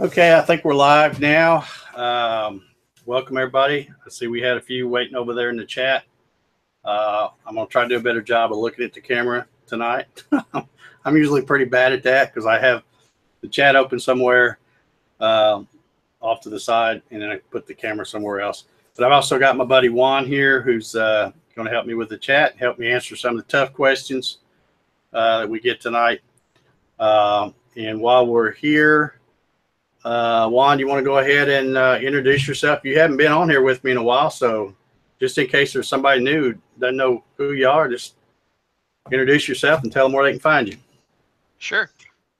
Okay, I think we're live now. Welcome, everybody. I see we had a few waiting over there in the chat. I'm going to try to do a better job of looking at the camera tonight. I'm usually pretty bad at that because I have the chat open somewhere off to the side, and then I put the camera somewhere else. But I've also got my buddy Juan here who's going to help me with the chat, help me answer some of the tough questions that we get tonight. And while we're here, Juan, you want to go ahead and introduce yourself? You haven't been on here with me in a while, so just in case there's somebody new who doesn't know who you are, just introduce yourself and tell them where they can find you. Sure.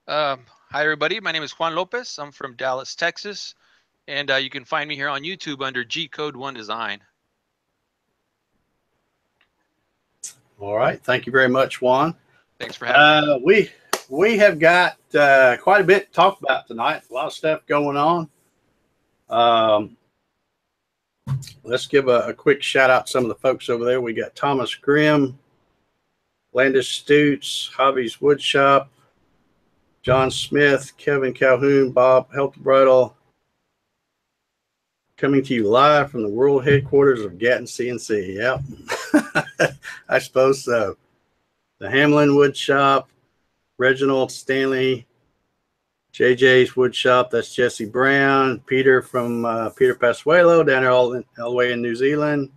Hi, everybody. My name is Juan Lopez. I'm from Dallas, Texas, and you can find me here on YouTube under G Code 1 Design. All right. Thank you very much, Juan. Thanks for having me. We have got quite a bit to talk about tonight. A lot of stuff going on. Let's give a quick shout out to some of the folks over there. We got Thomas Grimm, Landis Stutes, Hobbies Woodshop, John Smith, Kevin Calhoun, Bob Heltebrettel, coming to you live from the world headquarters of Gatton CNC. Yep, I suppose so. The Hamlin Woodshop, Reginald Stanley, JJ's Woodshop, that's Jesse Brown, Peter from Peter Pasuelo down there all the way in New Zealand.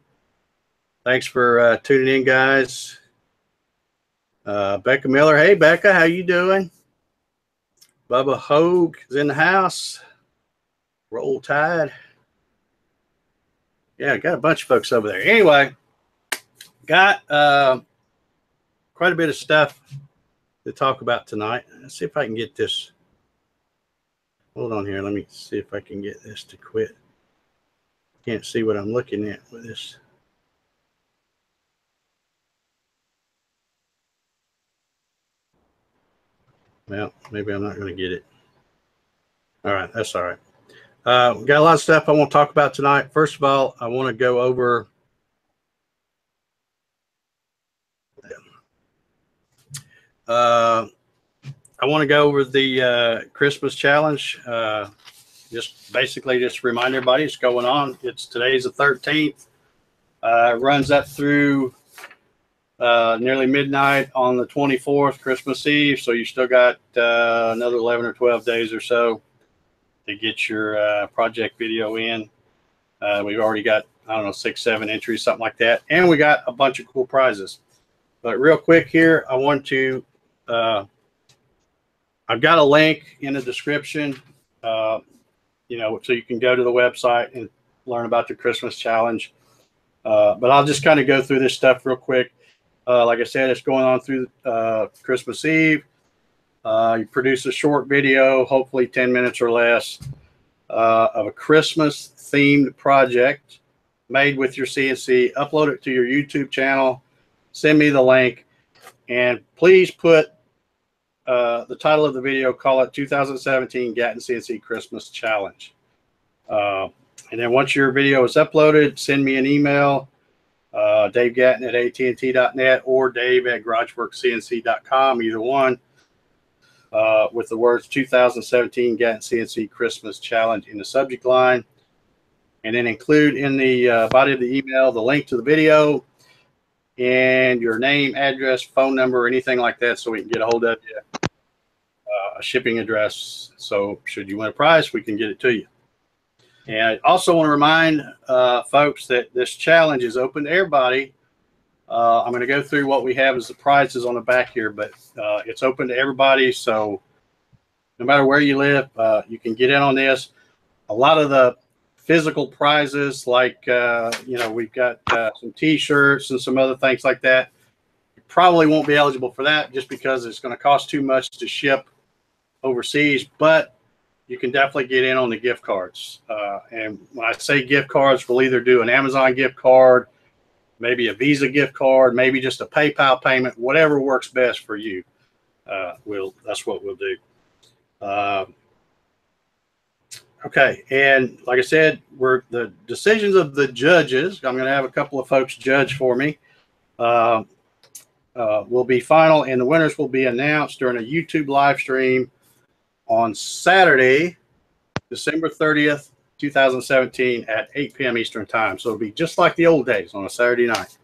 Thanks for tuning in, guys. Becca Miller, hey Becca, how you doing? Bubba Hogue is in the house. Roll Tide. Yeah, got a bunch of folks over there. Anyway, got quite a bit of stuff to talk about tonight. Let's see if I can get this. Hold on here. Let me see if I can get this to quit. Can't see what I'm looking at with this. Well, maybe I'm not going to get it. All right, that's all right. We got a lot of stuff I want to talk about tonight. First of all, I want to go over the Christmas challenge. Just basically just remind everybody it's going on. Today's the 13th. It runs up through nearly midnight on the 24th, Christmas Eve. So you still got another 11 or 12 days or so to get your project video in. We've already got, I don't know, 6, 7 entries, something like that. And we got a bunch of cool prizes. But real quick here, I want to, I've got a link in the description, you know, so you can go to the website and learn about the Christmas challenge. But I'll just kind of go through this stuff real quick. Like I said, it's going on through Christmas Eve. You produce a short video, hopefully 10 minutes or less, of a Christmas themed project made with your CNC. Upload it to your YouTube channel. Send me the link, and please put the title of the video, call it 2017 Gatton CNC Christmas Challenge. And then once your video is uploaded, send me an email, davegatton@att.net or dave@garageworkscnc.com, either one, with the words 2017 Gatton CNC Christmas Challenge in the subject line. And then include in the body of the email the link to the video and your name, address, phone number, anything like that, so we can get a hold of you. A shipping address, so should you win a prize, we can get it to you. And I also want to remind folks that this challenge is open to everybody. I'm going to go through what we have as the prizes on the back here, but it's open to everybody, so no matter where you live, you can get in on this. A lot of the physical prizes, like you know, we've got some t-shirts and some other things like that. You probably won't be eligible for that just because it's going to cost too much to ship overseas, but you can definitely get in on the gift cards. And when I say gift cards, we'll either do an Amazon gift card, maybe a Visa gift card, maybe just a PayPal payment, whatever works best for you. That's what we'll do. Okay, and like I said, the decisions of the judges, I'm going to have a couple of folks judge for me, will be final, and the winners will be announced during a YouTube live stream on Saturday, December 30th, 2017 at 8 p.m. Eastern time. So it'll be just like the old days on a Saturday night.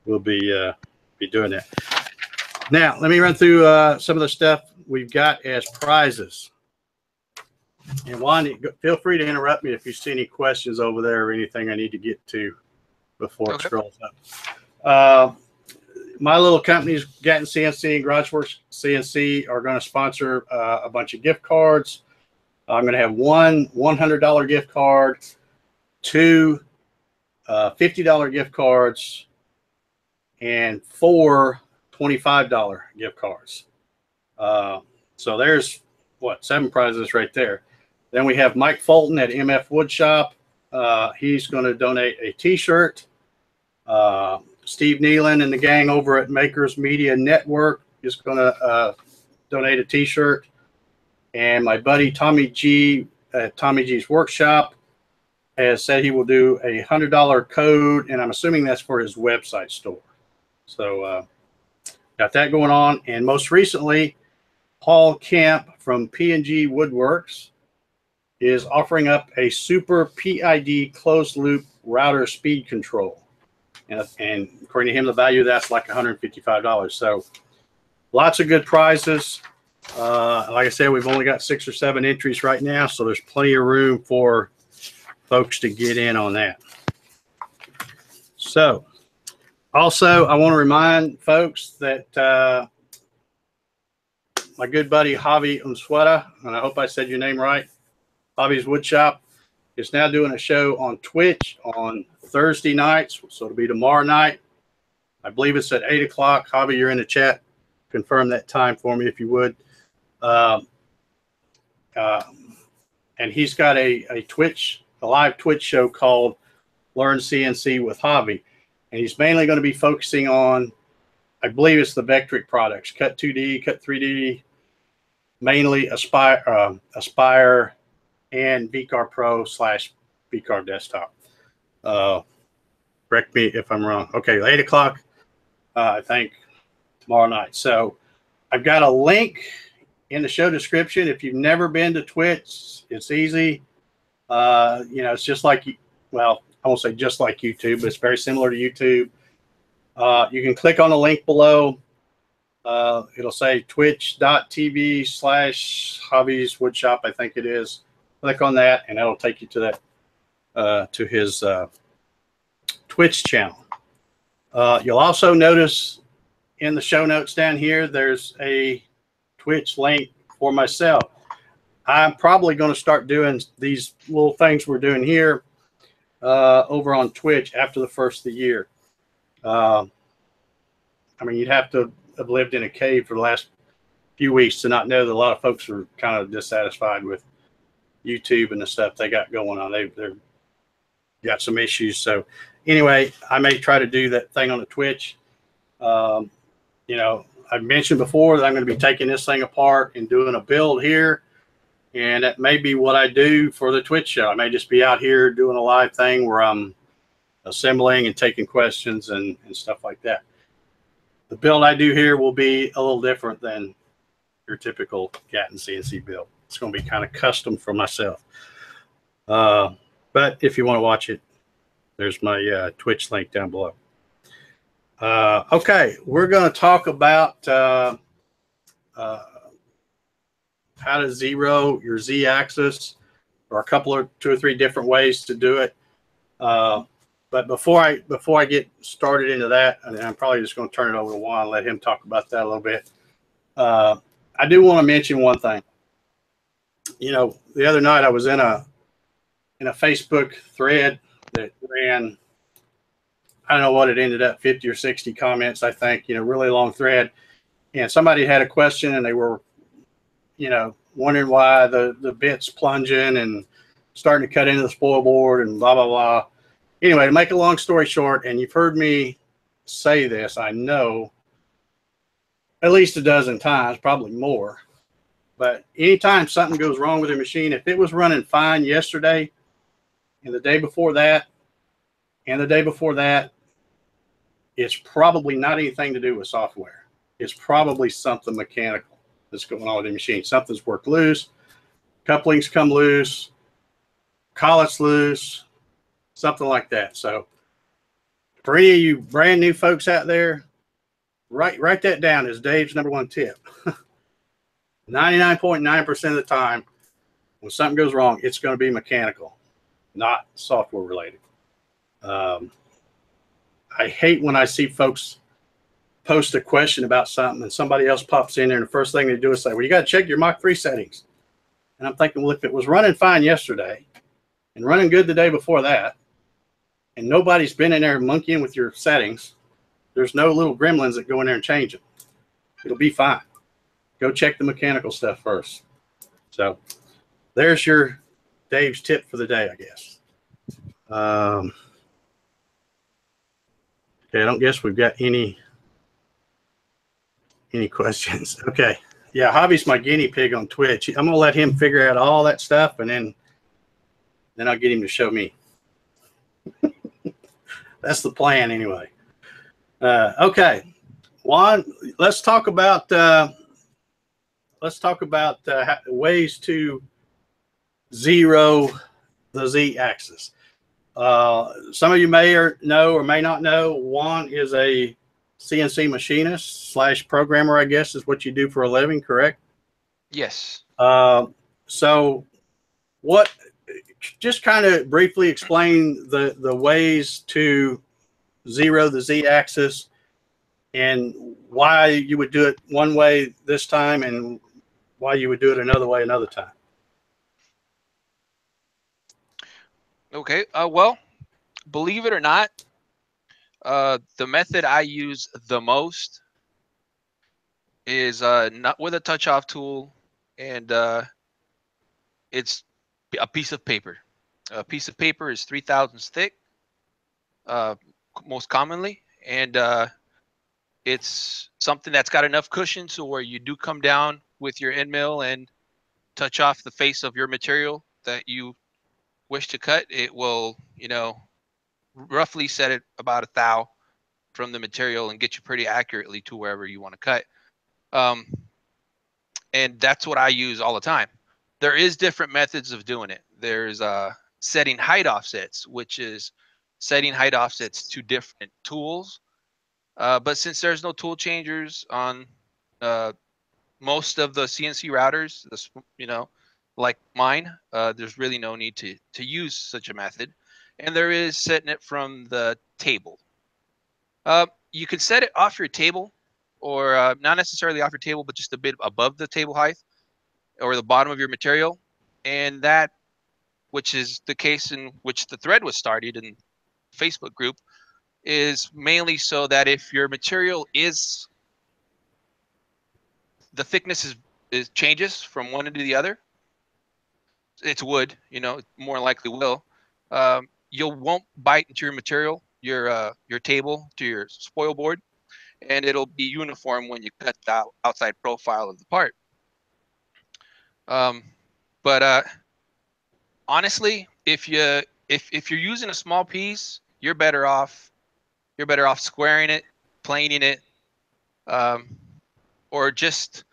We'll be doing that. Now, let me run through some of the stuff we've got as prizes. And Juan, feel free to interrupt me if you see any questions over there or anything I need to get to before it scrolls up. My little companies, Gatton CNC and GarageWorks CNC, are going to sponsor a bunch of gift cards. I'm going to have one $100 gift card, two $50 gift cards, and four $25 gift cards. So there's, what, 7 prizes right there. Then we have Mike Fulton at MF Woodshop. He's going to donate a T-shirt. Steve Nealon and the gang over at Makers Media Network is going to donate a T-shirt. And my buddy Tommy G at Tommy G's Workshop has said he will do a $100 code, and I'm assuming that's for his website store. So got that going on. And most recently, Paul Kemp from P&G Woodworks is offering up a super PID closed loop router speed control. And according to him, the value of that's like $155. So lots of good prizes. Like I said, we've only got 6 or 7 entries right now, so there's plenty of room for folks to get in on that. So also, I want to remind folks that my good buddy Javi Unsueta, and I hope I said your name right, Javi's Woodshop, is now doing a show on Twitch on Thursday nights, so it'll be tomorrow night. I believe it's at 8 o'clock. Javi, you're in the chat. Confirm that time for me if you would. And he's got a live Twitch show called Learn CNC with Javi. And he's mainly going to be focusing on, I believe it's the Vectric products, Cut 2D, Cut 3D, mainly Aspire and VCarve Pro / VCarve Desktop. Correct me if I'm wrong. Okay, 8 o'clock, I think, tomorrow night. So I've got a link in the show description. If you've never been to Twitch, it's easy. It's just like, well, I won't say just like YouTube, but it's very similar to YouTube. You can click on the link below. It'll say twitch.tv/Javi's Woodshop, I think it is. Click on that, and that'll take you to that to his Twitch channel. You'll also notice in the show notes down here, there's a Twitch link for myself. I'm probably going to start doing these little things we're doing here over on Twitch after the first of the year. I mean, you'd have to have lived in a cave for the last few weeks to not know that a lot of folks are kind of dissatisfied with YouTube and the stuff they got going on. They've got some issues. So anyway, I may try to do that thing on the Twitch. I've mentioned before that I'm going to be taking this thing apart and doing a build here. And that may be what I do for the Twitch show. I may just be out here doing a live thing where I'm assembling and taking questions and stuff like that. The build I do here will be a little different than your typical Gatton CNC build. It's going to be kind of custom for myself. But if you want to watch it, there's my Twitch link down below. Okay, we're going to talk about how to zero your Z-axis, or two or three different ways to do it. But before I get started into that, and I'm probably just going to turn it over to Juan and let him talk about that a little bit. I do want to mention one thing. The other night I was in a Facebook thread that ran, I don't know what it ended up, 50 or 60 comments, I think, really long thread. And somebody had a question, and they were, wondering why the bit's plunging and starting to cut into the spoil board and blah, blah, blah. Anyway, to make a long story short, and you've heard me say this, I know, at least a dozen times, probably more. But anytime something goes wrong with your machine, if it was running fine yesterday and the day before that and the day before that, it's probably not anything to do with software. It's probably something mechanical that's going on with the machine. Something's worked loose. couplings come loose, collets loose, something like that. So for any of you brand new folks out there, write that down as Dave's #1 tip. 99.9% of the time, when something goes wrong, it's going to be mechanical, not software related. I hate when I see folks post a question about something and somebody else pops in there and the first thing they do is say, well, you got to check your Mach 3 settings. And I'm thinking, well, if it was running fine yesterday and running good the day before that, and nobody's been in there monkeying with your settings, there's no little gremlins that go in there and change it. It'll be fine. Go check the mechanical stuff first. So there's your Dave's tip for the day, I guess. Okay, I don't guess we've got any questions. Okay. Yeah, Hobby's my guinea pig on Twitch. I'm going to let him figure out all that stuff, and then I'll get him to show me. That's the plan anyway. Okay. Juan, let's talk about ways to zero the Z-axis. Some of you may know or may not know, Juan is a CNC machinist / programmer, I guess is what you do for a living, correct? Yes. So just kind of briefly explain the ways to zero the Z-axis and why you would do it one way this time and why you would do it another way another time. Okay. Well, believe it or not, the method I use the most is not with a touch-off tool, and it's a piece of paper. A piece of paper is 3 thousandths thick, most commonly, and it's something that's got enough cushion so where you do come down with your end mill and touch off the face of your material that you wish to cut, it will, roughly set it about a thou from the material and get you pretty accurately to wherever you want to cut. And that's what I use all the time. There is different methods of doing it. There's setting height offsets, which is setting height offsets to different tools. But since there's no tool changers on most of the CNC routers, like mine, there's really no need to use such a method. And there is setting it from the table. You can set it off your table, or not necessarily off your table, but just a bit above the table height or the bottom of your material. And that, which is the case in which the thread was started in Facebook group, is mainly so that if your material is, the thickness is changes from one end to the other, it's wood, more likely will, you won't bite into your material, your table to your spoil board, and it'll be uniform when you cut the outside profile of the part. But honestly, if you're using a small piece, you're better off squaring it, planing it, or just,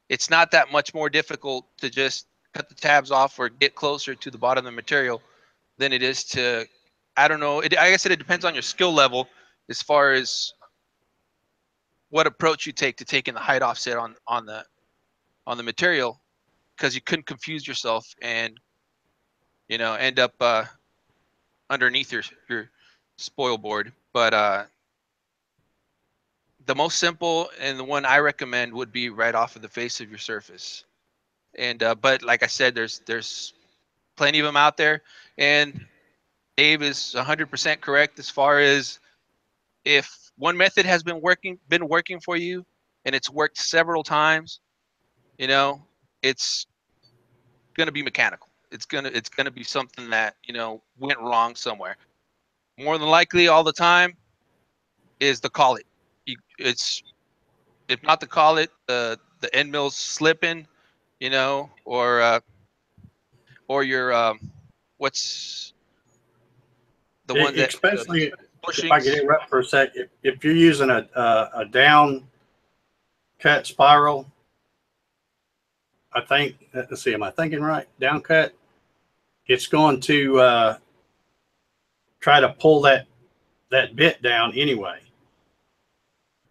it's not that much more difficult to just cut the tabs off or get closer to the bottom of the material than it is to, I don't know, I guess it depends on your skill level as far as what approach you take to taking the height offset on the material, because you couldn't confuse yourself and end up underneath your spoil board. But the most simple and the one I recommend would be right off of the face of your surface. And but like I said, there's plenty of them out there, and Dave is 100% correct as far as if one method has been working for you and it's worked several times, it's gonna be mechanical. It's gonna be something that went wrong somewhere. More than likely, all the time, is the collet. It's, if not the collet, the end mill's slipping, or your what's the one that especially bushings. If I get interrupt for a sec, if you're using a down cut spiral, I think, let's see, am I thinking right? Down cut. It's going to try to pull that bit down anyway.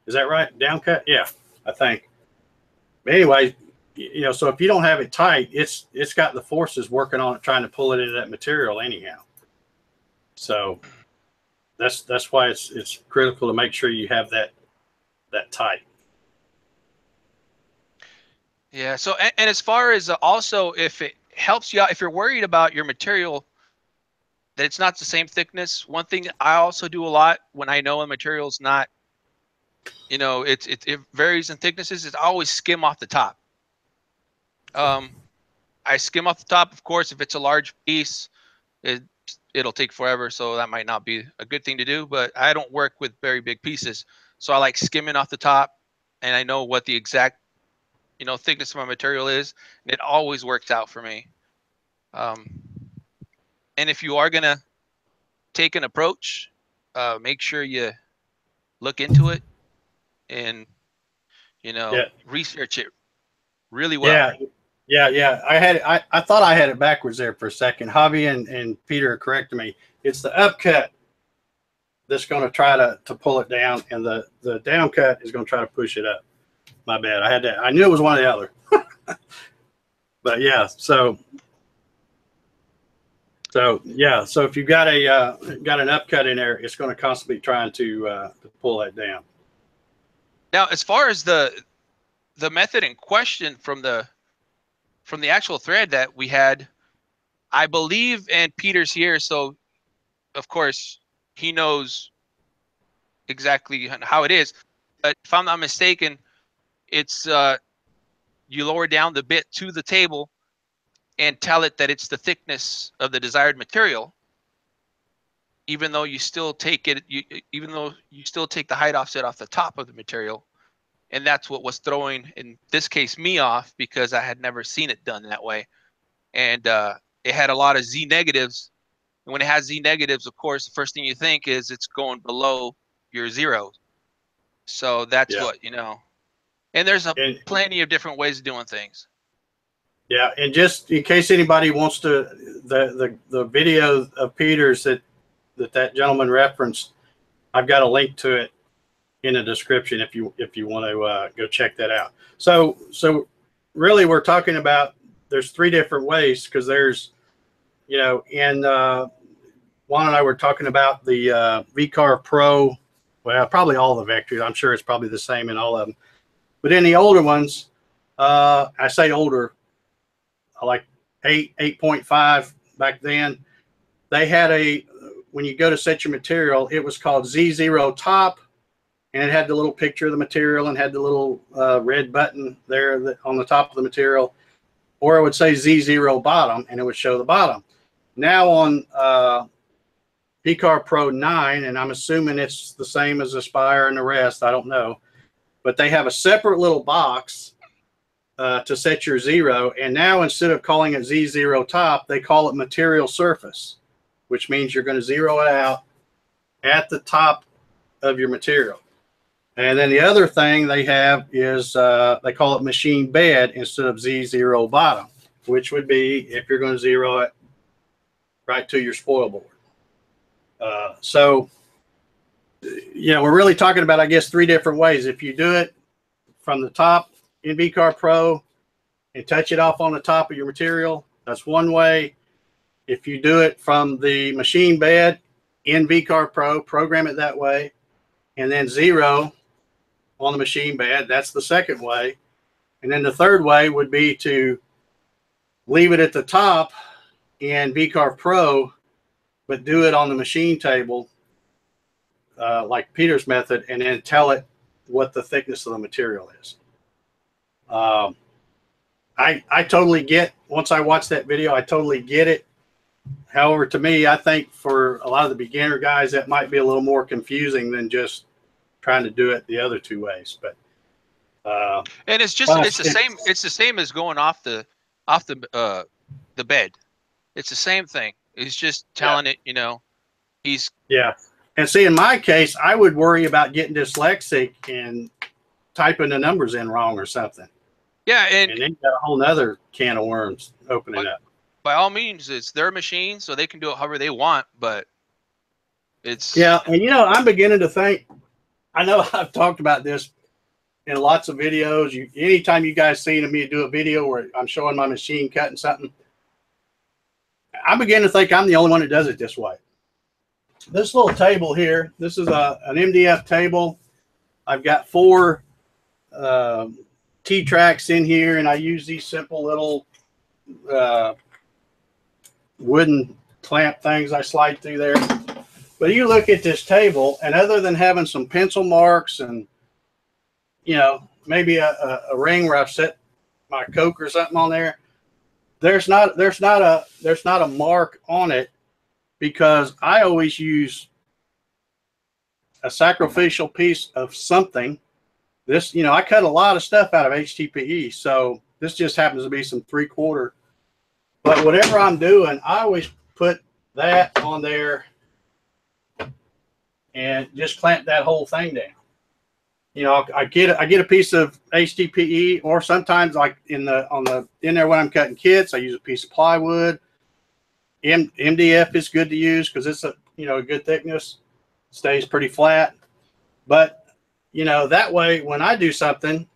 Is that right? Down cut? Yeah, I think. But anyway, you know, so if you don't have it tight, it's got the forces working on it, trying to pull it into that material anyhow. So that's why it's critical to make sure you have that tight. Yeah. So, and as far as also, if it helps you out, if you're worried about your material, that it's not the same thickness. One thing I also do a lot when I know a material's not, you know, it varies in thicknesses, is I always skim off the top. I skim off the top, of course. If it's a large piece, it'll take forever, so that might not be a good thing to do. But I don't work with very big pieces, so I like skimming off the top, and I know what the exact, you know, thickness of my material is, and it always works out for me. And if you are gonna take an approach, make sure you look into it and, you know, research it really well. Yeah. I thought I had it backwards there for a second. Javi and Peter corrected me. It's the upcut that's going to try to pull it down, and the down cut is going to try to push it up. My bad. I knew it was one or the other. But yeah, so yeah, so if you've got got an upcut in there, it's going to constantly trying to pull that down. Now, as far as the method in question from the actual thread that we had, I believe, and Peter's here, so of course he knows exactly how it is. But if I'm not mistaken, it's you lower down the bit to the table and tell it that it's the thickness of the desired material, even though you still take it, even though you still take the height offset off the top of the material. And that's what was throwing, in this case, me off, because I had never seen it done that way. And it had a lot of Z negatives. And when it has Z negatives, of course, the first thing you think is it's going below your zeros. So that's what, you know. And there's plenty of different ways of doing things. Yeah, and just in case anybody wants to, the video of Peter's that gentleman referenced, I've got a link to it in the description if you want to go check that out. So really we're talking about, there's three different ways, because there's, you know, in Juan and I were talking about the VCarve Pro. Well, probably all the vectors. I'm sure it's probably the same in all of them. But in the older ones, I say older, like 8.5 back then, they had when you go to set your material, it was called Z0 top, and it had the little picture of the material and had the little red button there on the top of the material, or it would say Z0 bottom, and it would show the bottom. Now on VCarve Pro 9, and I'm assuming it's the same as Aspire and the rest, I don't know, but they have a separate little box to set your zero. And now instead of calling it Z0 top, they call it material surface, which means you're going to zero it out at the top of your material. And then the other thing they have is they call it machine bed instead of Z0 bottom, which would be if you're going to zero it right to your spoil board. So, you know, we're really talking about, I guess, three different ways. If you do it from the top in VCarve Pro and touch it off on the top of your material, that's one way. If you do it from the machine bed in VCarve Pro, program it that way, and then zero on the machine bed, that's the second way. And then the third way would be to leave it at the top in VCarve Pro, but do it on the machine table, like Peter's method, and then tell it what the thickness of the material is. I totally get, once I watched that video, I totally get it. However, to me, I think for a lot of the beginner guys, that might be a little more confusing than just trying to do it the other two ways. But and it's just it's the same as going off the bed. It's the same thing. It's just telling it, you know, and see, in my case, I would worry about getting dyslexic and typing the numbers in wrong or something. Yeah, and then you got a whole nother can of worms opening up. By all means, it's their machine, so they can do it however they want. But it's Yeah, and you know, I'm beginning to think. I know I've talked about this in lots of videos. Anytime you guys seen me do a video where I'm showing my machine cutting something, I'm beginning to think I'm the only one that does it this way. This little table here, this is an MDF table. I've got 4 T-tracks in here, and I use these simple little wooden clamp things I slide through there. But you look at this table, and other than having some pencil marks and, you know, maybe a ring where I've set my Coke or something on there, there's not a mark on it, because I always use a sacrificial piece of something. This, you know, I cut a lot of stuff out of HDPE, so this just happens to be some 3/4. But whatever I'm doing, I always put that on there and just clamp that whole thing down. You know, I get a piece of HDPE, or sometimes like in there when I'm cutting kits, I use a piece of plywood. MDF is good to use because it's a good thickness, stays pretty flat. But you know, that way when I do something,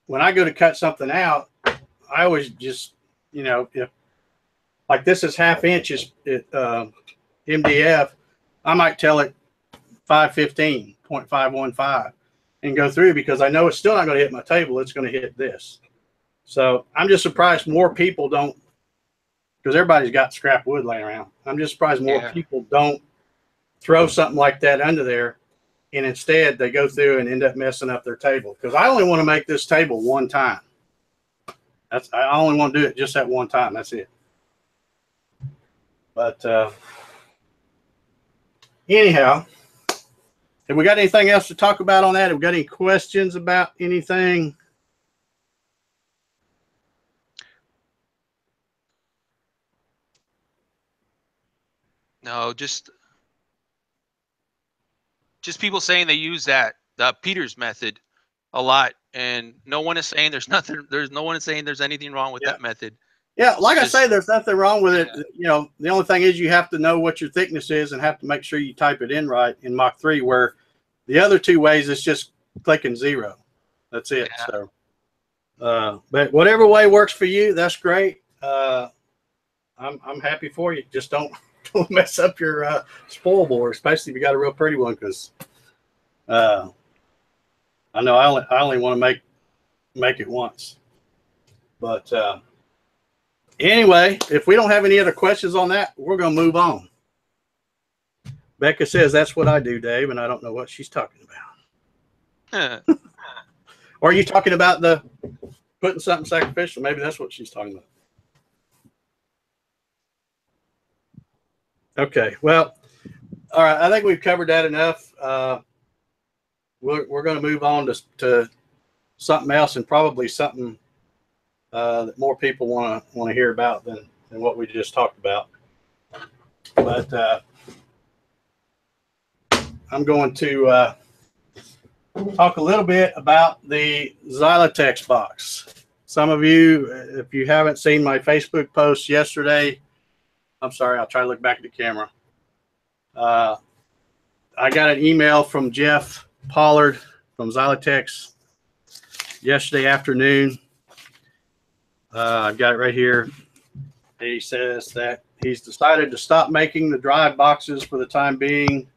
when I go to cut something out, I always just, you know, if like this is 1/2 inches MDF, I might tell it 515, 0.515 and go through, because I know it's still not going to hit my table. It's going to hit this. So I'm just surprised more people don't, because everybody's got scrap wood laying around. I'm just surprised more people don't throw something like that under there, and instead they go through and end up messing up their table. Because I only want to make this table one time. I only want to do it just that one time. That's it. But anyhow, have we got anything else to talk about on that? Have we got any questions about anything? no, just people saying they use the Peters method a lot, and no one is saying there's no one is saying there's anything wrong with that method. Yeah, like I say, there's nothing wrong with it. You know, the only thing is you have to know what your thickness is and have to make sure you type it in right in Mach 3, where the other 2 ways it's just clicking 0. That's it. Yeah. So, but whatever way works for you, that's great. I'm happy for you. Just don't mess up your spoil board, especially if you got a real pretty one, because I know I only want to make it once. But anyway, if we don't have any other questions on that, we're going to move on. Becca says that's what I do, Dave, and I don't know what she's talking about. Or are you talking about the putting something sacrificial? Maybe that's what she's talking about. Okay, well, all right. I think we've covered that enough. We're going to move on to something else, and probably something that more people want to hear about than what we just talked about. But I'm going to talk a little bit about the Xylotex box. Some of you, if you haven't seen my Facebook post yesterday, I'm sorry, I'll try to look back at the camera. I got an email from Jeff Pollard from Xylotex yesterday afternoon. I've got it right here. He says that he's decided to stop making the drive boxes for the time being.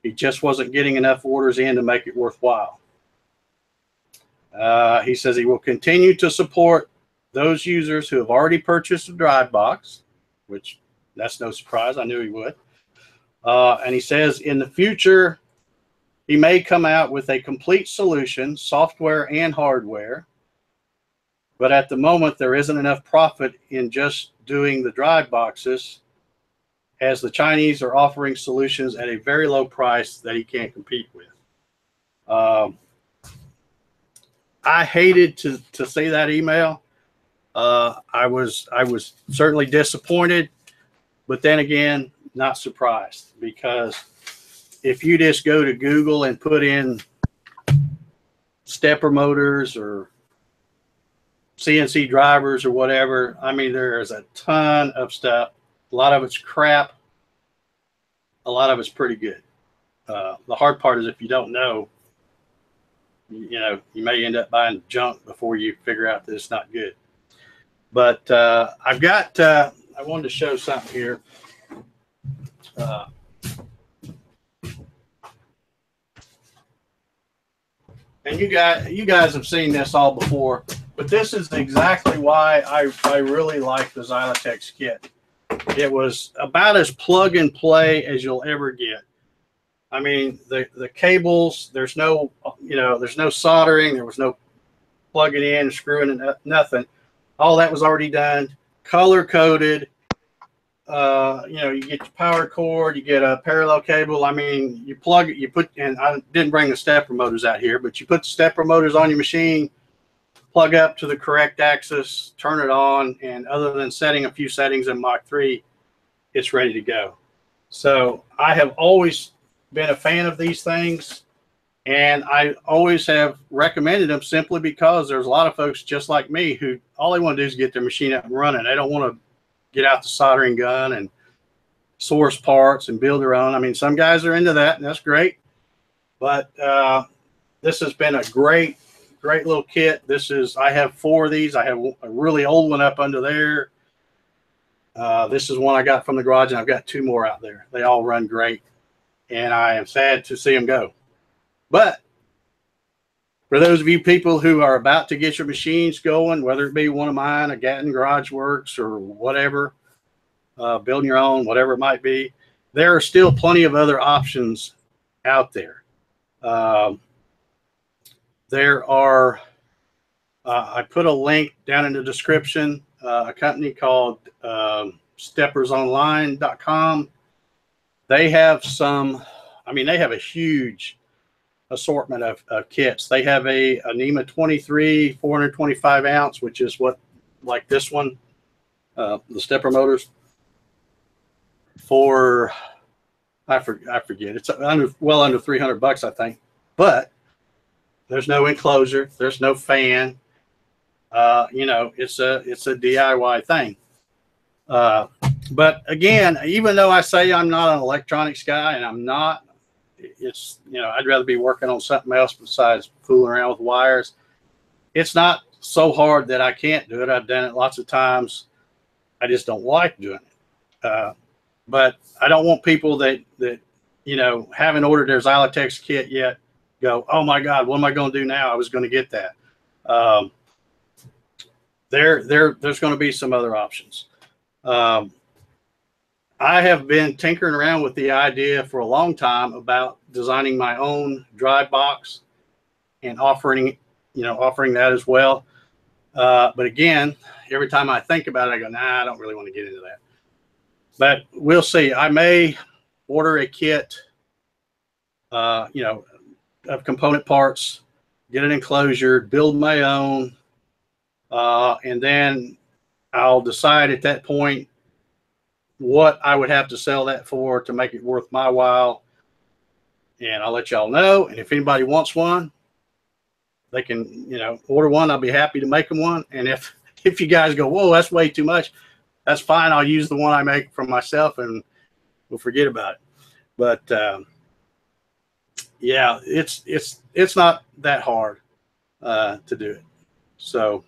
He just wasn't getting enough orders in to make it worthwhile. He says he will continue to support those users who have already purchased a drive box, which that's no surprise. I knew he would. And he says in the future, he may come out with a complete solution, software and hardware. But at the moment, there isn't enough profit in just doing the drive boxes, as the Chinese are offering solutions at a very low price that he can't compete with. I hated to see that email. I was certainly disappointed, but then again, not surprised, because if you just go to Google and put in stepper motors or CNC drivers or whatever. I mean, there's a ton of stuff. A lot of it's crap. A lot of it's pretty good. The hard part is if you don't know, you may end up buying junk before you figure out that it's not good. But I've got, I wanted to show something here. And you guys have seen this all before, but this is exactly why I really like the Xylotex kit. It was about as plug and play as you'll ever get. I mean, the cables, there's no soldering, there was no plugging in, screwing in, nothing. All that was already done, color coded. You get your power cord, you get a parallel cable. I mean, you plug it, you put, and I didn't bring the stepper motors out here, but you put the stepper motors on your machine, plug up to the correct axis, turn it on, and other than setting a few settings in Mach 3, it's ready to go. So I have always been a fan of these things, and I always have recommended them simply because there's a lot of folks just like me who all they want to do is get their machine up and running. They don't want to get out the soldering gun and source parts and build their own. I mean, some guys are into that, and that's great. But this has been a great little kit. I have 4 of these. I have a really old one up under there. This is one I got from the garage, and I've got 2 more out there. They all run great, and I am sad to see them go. But for those of you people who are about to get your machines going, whether it be one of mine, a Gatton Garage Works, or whatever, building your own, whatever it might be, there are still plenty of other options out there. There are, I put a link down in the description, a company called steppersonline.com. They have they have a huge assortment of kits. They have a NEMA 23 425 ounce, which is what, like this one, the stepper motors, for I forget, it's well under $300, I think. But there's no enclosure, there's no fan. It's a DIY thing. But again, even though I say I'm not an electronics guy, and I'm not, I'd rather be working on something else besides fooling around with wires. It's not so hard that I can't do it. I've done it lots of times. I just don't like doing it. But I don't want people that haven't ordered their Xylotex kit yet go, oh my God, what am I going to do now? I was going to get that. There's going to be some other options. I have been tinkering around with the idea for a long time about designing my own drive box and offering that as well. But again, every time I think about it, I go, nah, I don't really want to get into that. But we'll see. I may order a kit, of component parts, get an enclosure, build my own, and then I'll decide at that point what I would have to sell that for to make it worth my while. And I'll let y'all know. And if anybody wants one, they can, order one. I'll be happy to make them one. And if you guys go, whoa, that's way too much, that's fine. I'll use the one I make for myself and we'll forget about it. But yeah, it's not that hard to do it. So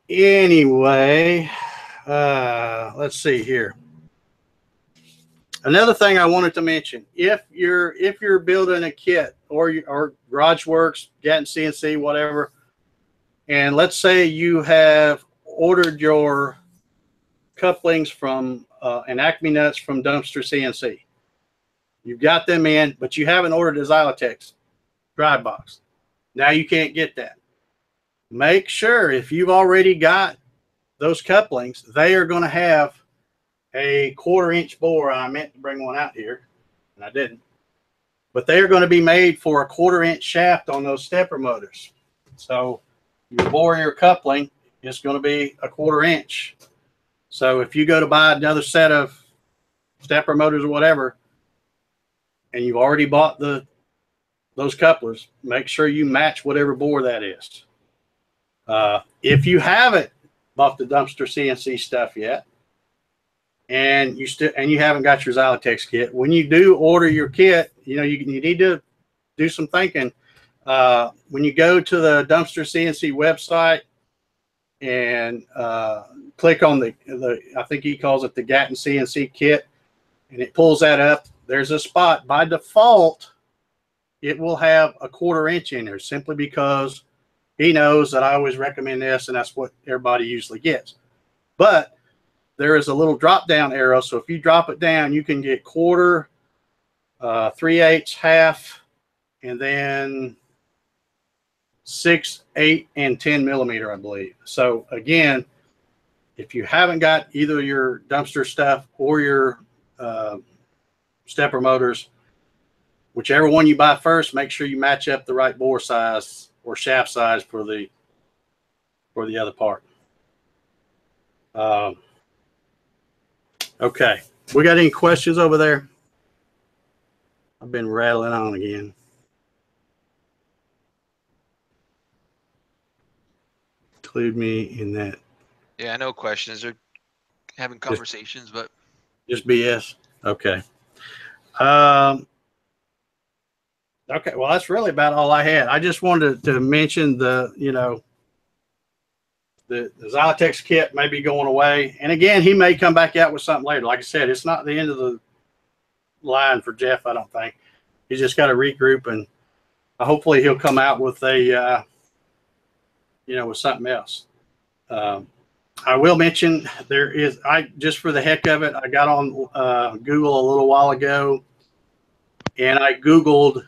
anyway, let's see here. Another thing I wanted to mention: if you're building a kit or Garage Works, Gatton CNC, whatever, and let's say you have ordered your couplings from and Acme nuts from Dumpster CNC, you've got them in, but you haven't ordered a Xylotex drive box. Now you can't get that. Make sure if you've already got those couplings, they are going to have a 1/4-inch bore. I meant to bring one out here, and I didn't. But they are going to be made for a 1/4-inch shaft on those stepper motors. So your bore in your coupling is going to be a 1/4-inch. So if you go to buy another set of stepper motors or whatever, and you've already bought those couplers, make sure you match whatever bore that is. If you haven't bought the dumpster CNC stuff yet, and you haven't got your Xylotex kit, when you do order your kit, you need to do some thinking. When you go to the dumpster CNC website and click on the I think he calls it the Gatton CNC kit, and it pulls that up, there's a spot. By default, it will have a 1/4 inch in there, simply because he knows that I always recommend this, and that's what everybody usually gets. But there is a little drop down arrow, so if you drop it down, you can get 1/4, 3/8, half, and then 6, 8, and 10 millimeter, I believe. So again, if you haven't got either your dumpster stuff or your stepper motors, whichever one you buy first, make sure you match up the right bore size or shaft size for the other part. Okay, we got any questions over there? I've been rattling on again. Include me in that. Yeah, no questions. They're having conversations, but just BS. Okay. Okay. Well, that's really about all I had. I just wanted to mention the Xylotex kit may be going away. And again, he may come back out with something later. Like I said, it's not the end of the line for Jeff, I don't think. He's just got to regroup, and hopefully he'll come out with a, with something else. I will mention just for the heck of it, I got on Google a little while ago, and I Googled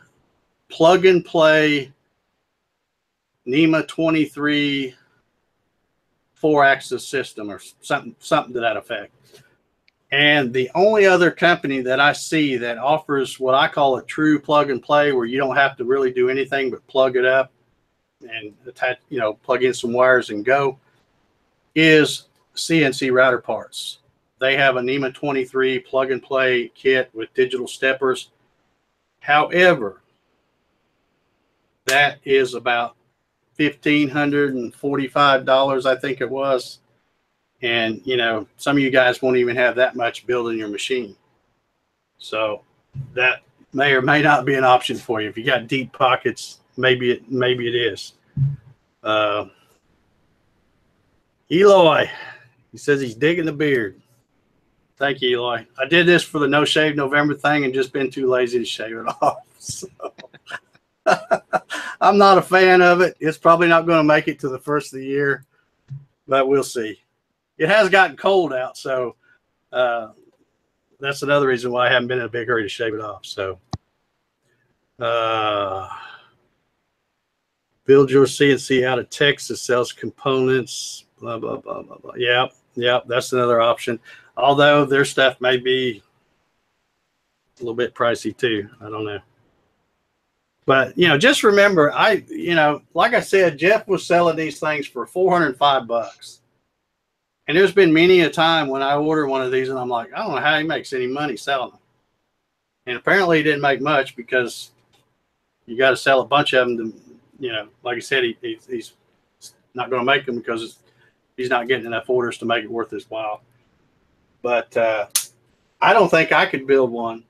plug and play NEMA 23 4-axis system or something to that effect. And the only other company that I see that offers what I call a true plug and play, where you don't have to really do anything but plug it up and attach, plug in some wires and go, is CNC Router Parts. They have a NEMA 23 plug and play kit with digital steppers. However, that is about $1,545, I think it was. And, some of you guys won't even have that much built in your machine. So that may or may not be an option for you. If you got deep pockets, maybe it is. Eloy, he says he's digging the beard. Thank you, Eloy. I did this for the No Shave November thing and just been too lazy to shave it off. So I'm not a fan of it. It's probably not going to make it to the first of the year, but we'll see. It has gotten cold out, so that's another reason why I haven't been in a big hurry to shave it off. So build your CNC out of Texas, sells components, blah, blah, blah, blah, blah. Yeah, that's another option. Although their stuff may be a little bit pricey too. I don't know. But, just remember, like I said, Jeff was selling these things for $405. And there's been many a time when I order one of these and I'm like, I don't know how he makes any money selling them. And apparently he didn't make much, because you got to sell a bunch of them to, like I said, he's not going to make them because he's not getting enough orders to make it worth his while. But I don't think I could build one,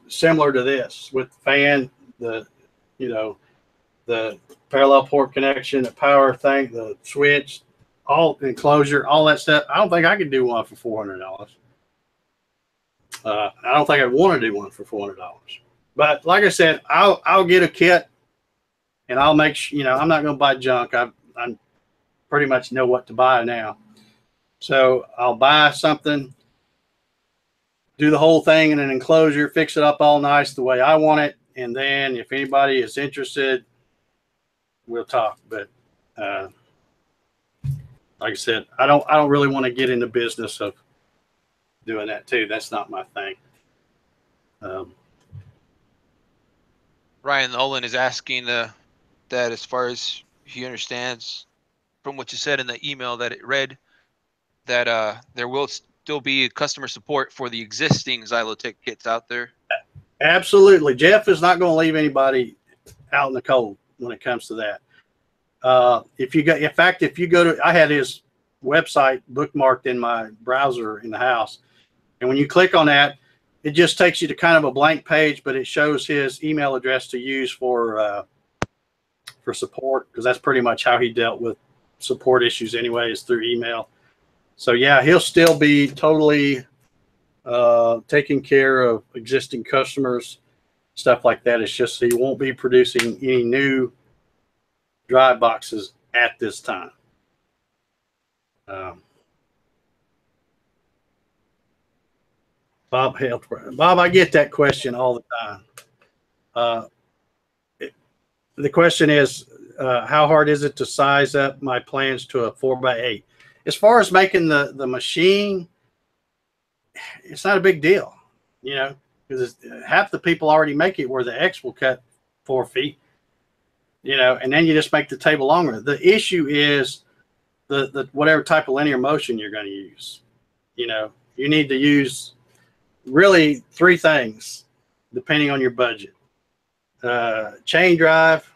similar to this, with the fan, the parallel port connection, the power thing, the switch, all enclosure, all that stuff. I don't think I could do one for $400. I don't think I'd want to do one for $400. But like I said, I'll get a kit, and I'll make sure, I'm not going to buy junk. I pretty much know what to buy now. So I'll buy something, do the whole thing in an enclosure, fix it up all nice the way I want it, and then if anybody is interested, we'll talk. But like I said, I don't really want to get in the business of doing that too. That's not my thing. Ryan Olin is asking that, as far as he understands from what you said in the email that it read, that there will still be customer support for the existing Xylotex kits out there. Absolutely. Jeff is not going to leave anybody out in the cold when it comes to that. If you go, in fact, if you go to, I had his website bookmarked in my browser in the house, and when you click on that, it just takes you to kind of a blank page, but it shows his email address to use for support, because that's pretty much how he dealt with support issues anyway, is through email. So yeah, he'll still be totally taking care of existing customers, stuff like that. It's just he won't be producing any new drive boxes at this time. Bob, I get that question all the time. The question is, how hard is it to size up my plans to a 4x8? As far as making the machine, it's not a big deal, you know, because half the people already make it where the X will cut 4 feet, you know, and then you just make the table longer. The issue is the whatever type of linear motion you're going to use. You know, you need to use really 3 things depending on your budget. Chain drive,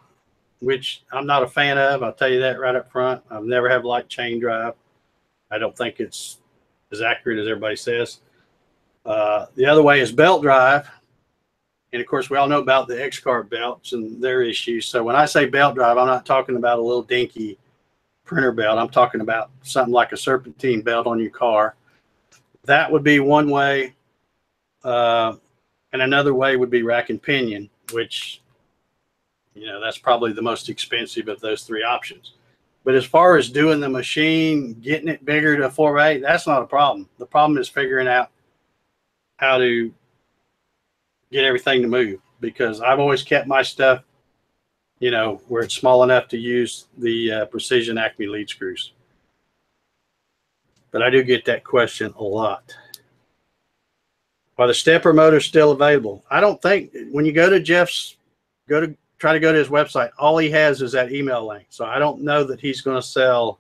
which I'm not a fan of. I'll tell you that right up front. I've never have liked chain drive. I don't think it's as accurate as everybody says. The other way is belt drive. And of course, we all know about the X-Carb belts and their issues. So when I say belt drive, I'm not talking about a little dinky printer belt. I'm talking about something like a serpentine belt on your car. That would be one way. And another way would be rack and pinion, which, you know, that's probably the most expensive of those 3 options. But as far as doing the machine, getting it bigger to 4x8, that's not a problem. The problem is figuring out how to get everything to move, because I've always kept my stuff, you know, where it's small enough to use the precision Acme lead screws. But I do get that question a lot. Are the stepper motors still available? I don't think, when you go to Jeff's, try to go to his website, all he has is that email link. So I don't know that he's going to sell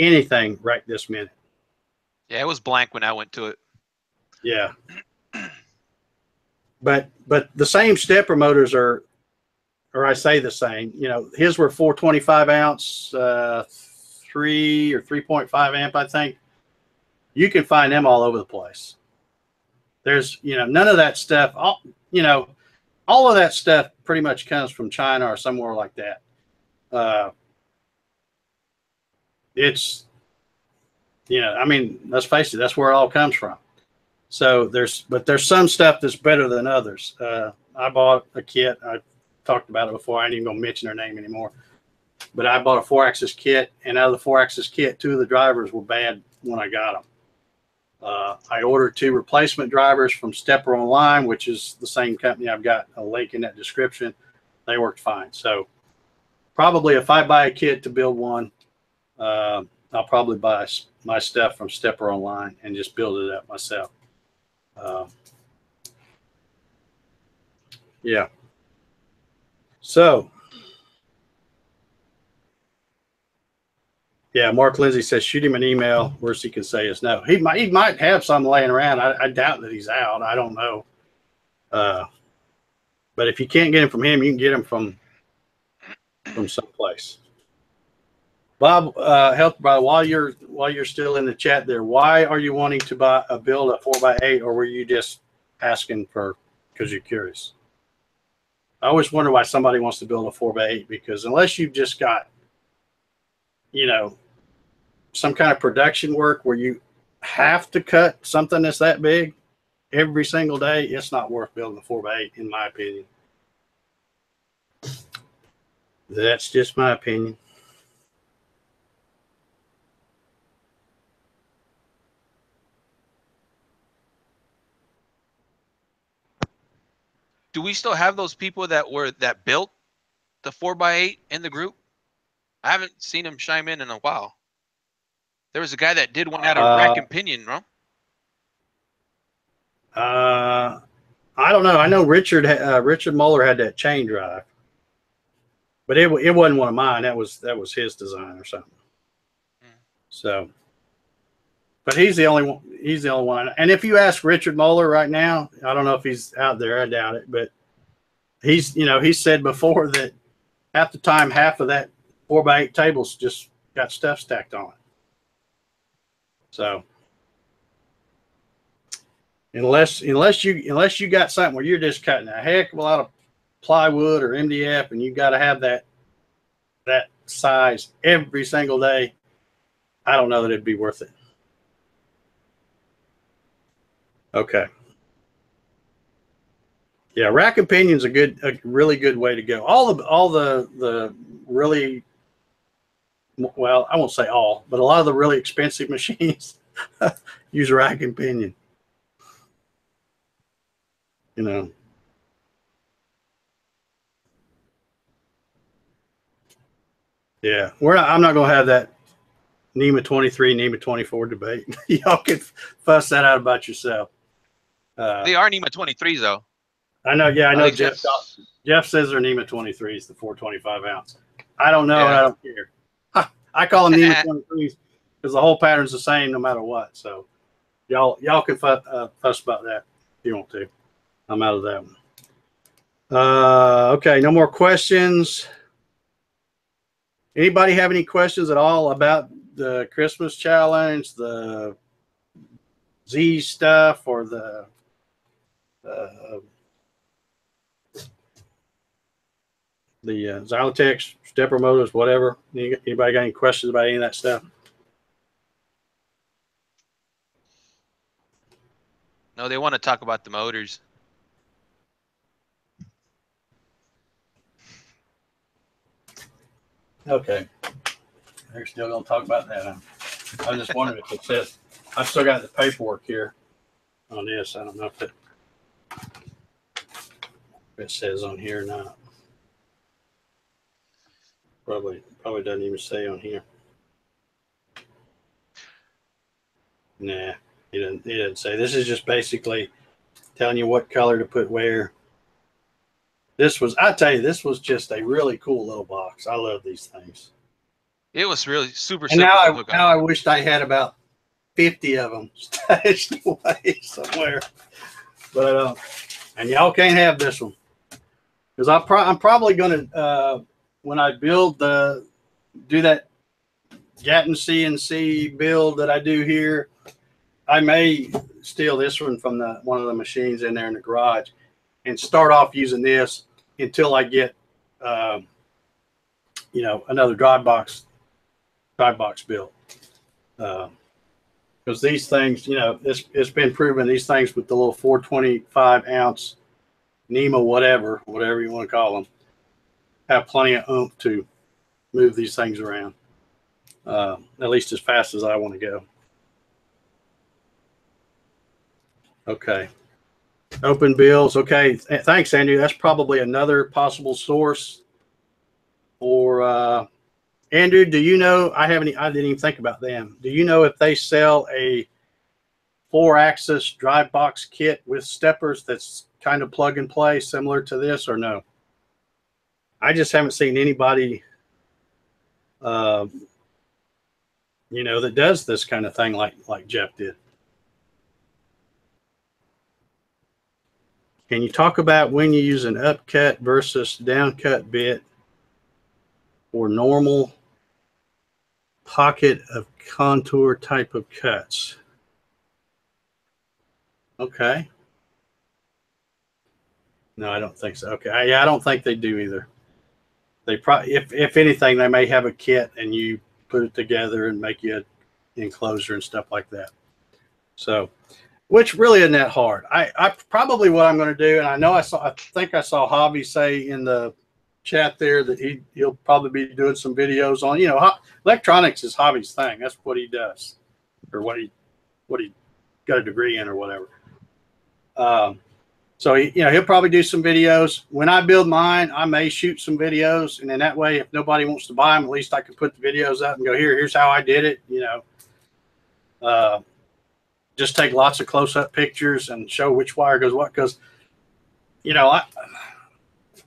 anything right this minute. Yeah, it was blank when I went to it. Yeah. But the same stepper motors are, or I say the same, you know, his were 425 ounce, 3 or 3.5 amp, I think. You can find them all over the place. There's, you know, none of that stuff, you know, all of that stuff pretty much comes from China or somewhere like that. It's, you know, I mean, let's face it, that's where it all comes from. So there's some stuff that's better than others. I bought a kit. I talked about it before. I ain't even gonna mention their name anymore. But I bought a 4-axis kit, and out of the 4-axis kit, 2 of the drivers were bad when I got them. I ordered 2 replacement drivers from Stepper Online, which is the same company. I've got a link in that description. They worked fine. So probably if I buy a kit to build one, I'll probably buy my stuff from Stepper Online and just build it up myself. Yeah. So, yeah, Mark Lindsay says, shoot him an email. Worst he can say is no. He might have some laying around. I doubt that he's out. I don't know. But if you can't get him from him, you can get him from someplace. Bob, Health Brother, while you're still in the chat there, why are you wanting to build a 4x8, or were you just asking because you're curious? I always wonder why somebody wants to build a 4x8, because unless you've just got, you know, some kind of production work where you have to cut something that's that big every single day, it's not worth building a 4x8, in my opinion. That's just my opinion. Do we still have those people that built the 4x8 in the group? I haven't seen him chime in a while. There was a guy that did one out of rack and pinion, no? I don't know. I know Richard Muller had that chain drive, but it wasn't one of mine. That was his design or something. So, but he's the only one. He's the only one. And if you ask Richard Muller right now, I don't know if he's out there. I doubt it. But he's said before that half the time, half of that 4x8 tables just got stuff stacked on it. So unless you got something where you're just cutting a heck of a lot of plywood or MDF and you got to have that size every single day, I don't know that it'd be worth it. Okay. Yeah, rack and pinion's a really good way to go. All the really, well, I won't say all, but a lot of the really expensive machines use rack and pinion. You know. Yeah, I'm not gonna have that NEMA 23, NEMA 24 debate. Y'all can fuss that out about yourself. They are NEMA 23s though. I know. Yeah, I know. Jeff says they're NEMA 23s, the 425 ounce. I don't know. Yeah. And I don't care. I call them NEMA 23s because the whole pattern's the same no matter what. So y'all can fuss about that if you want to. I'm out of that one. Okay, no more questions. Anybody have any questions at all about the Christmas challenge, the Z stuff, or the Xylotech stepper motors, whatever? Anybody got any questions about any of that stuff? No, they want to talk about the motors. Okay. They're still going to talk about that. I was just wondering if it says, I've still got the paperwork here on this. I don't know if it says on here or not. Probably doesn't even say on here. Nah, he didn't say. This is just basically telling you what color to put where. I tell you, this was just a really cool little box. I love these things. It was really super simple. And now I wished I had about 50 of them stashed away somewhere, but I don't. And y'all can't have this one because I'm probably going to when I do that Gatton CNC build that I do here, I may steal this one from one of the machines in there in the garage and start off using this until I get, another drive box built. Because these things, it's been proven these things with the little 425 ounce NEMA, whatever you want to call them, have plenty of oomph to move these things around, at least as fast as I want to go. Okay. Open bills. Okay. Thanks, Andrew. That's probably another possible source. Or Andrew, do you know? I didn't even think about them. Do you know if they sell a 4-axis drive box kit with steppers that's kind of plug and play, similar to this, or no? I just haven't seen anybody, that does this kind of thing like Jeff did. Can you talk about when you use an upcut versus downcut bit or normal pocket of contour type of cuts? Okay. No, I don't think so. Okay. I don't think they do either. They probably, if anything, they may have a kit and you put it together and make you an enclosure and stuff like that. So, which really isn't that hard. I probably what I'm going to do, and I think I saw Hobby say in the chat there that he'll probably be doing some videos on, electronics is Hobby's thing. That's what he does, or what he got a degree in or whatever. So he'll probably do some videos. When I build mine, I may shoot some videos, and then that way, if nobody wants to buy them, at least I can put the videos up and go, here's how I did it. Just take lots of close-up pictures and show which wire goes what. Because, I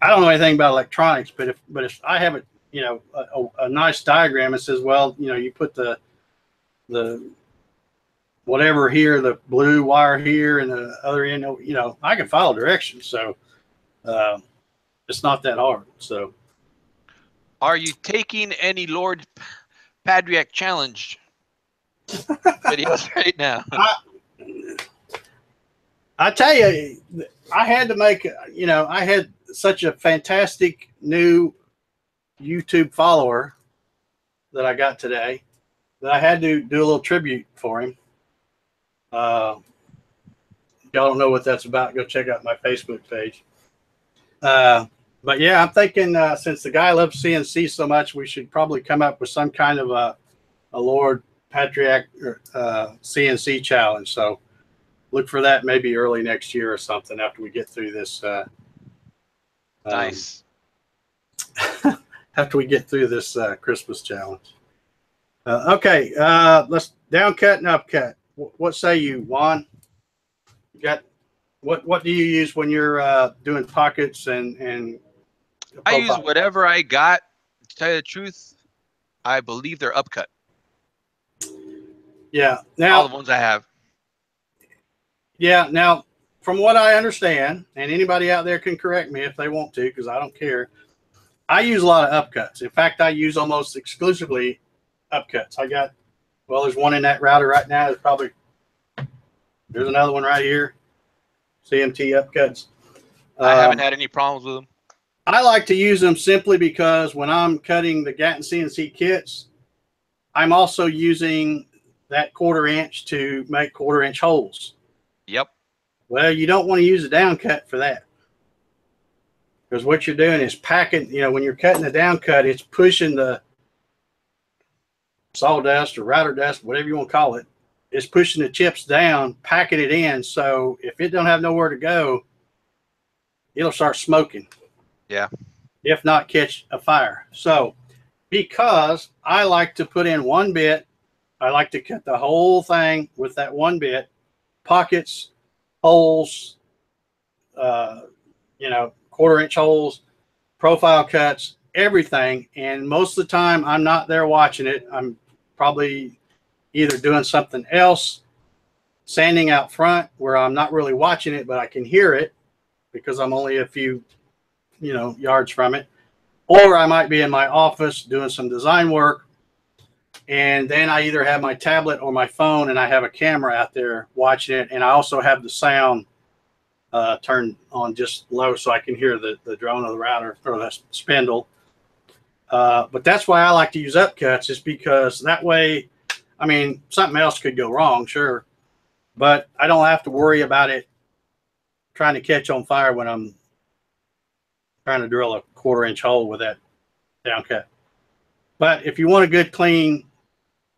don't know anything about electronics, but if I have a nice diagram that says, well, you put the whatever here, the blue wire here, and the other end, I can follow directions. So it's not that hard. So Are you taking any Lord Padriak challenge videos right now? I tell you, I had to make, I had such a fantastic new YouTube follower that I got today that I had to do a little tribute for him. Y'all don't know what that's about, go check out my Facebook page. But yeah, I'm thinking since the guy loves CNC so much, we should probably come up with some kind of a Lord Patriarch CNC challenge. So look for that maybe early next year or something after we get through this. Nice. After we get through this Christmas challenge. Okay, let's down cut and up cut. What say you, Juan? You got what do you use when you're doing pockets and I use whatever I got. To tell you the truth, I believe they're upcut. Yeah. Now all the ones I have. Yeah. Now, from what I understand, and anybody out there can correct me if they want to, because I don't care. I use a lot of upcuts. In fact, I use almost exclusively upcuts. There's one in that router right now. There's another one right here. CMT upcuts. I haven't had any problems with them. I like to use them simply because when I'm cutting the Gatton CNC kits, I'm also using that 1/4 inch to make 1/4 inch holes. Yep. Well, you don't want to use a down cut for that. Because what you're doing is packing, when you're cutting the down cut, it's pushing the sawdust or router dust, whatever you want to call it. It's pushing the chips down, packing it in. So if it don't have nowhere to go, it'll start smoking. Yeah. If not, catch a fire. So because I like to put in one bit, I like to cut the whole thing with that one bit, pockets, holes, 1/4 inch holes, profile cuts, everything. And most of the time I'm not there watching it. I'm probably either doing something else, sanding out front where I'm not really watching it, but I can hear it because I'm only a few, yards from it. Or I might be in my office doing some design work. And then I either have my tablet or my phone and I have a camera out there watching it. And I also have the sound turned on just low so I can hear the drone of the router or the spindle. But that's why I like to use upcuts, is because that way, something else could go wrong, sure, but I don't have to worry about it trying to catch on fire when I'm trying to drill a 1/4 inch hole with that down cut. But if you want a good clean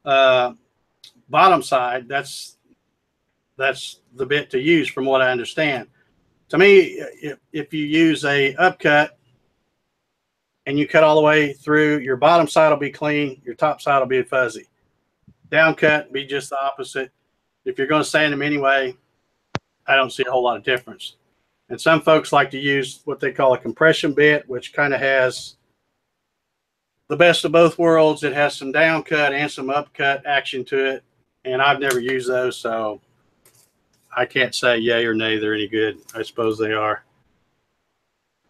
bottom side, that's the bit to use from what I understand. To me, if you use a upcut and you cut all the way through, your bottom side will be clean, your top side will be fuzzy. Down cut be just the opposite. If you're going to sand them anyway, I don't see a whole lot of difference. And some folks like to use what they call a compression bit, which kind of has the best of both worlds. It has some down cut and some upcut action to it. And I've never used those, so I can't say yay or nay they're any good. I suppose they are.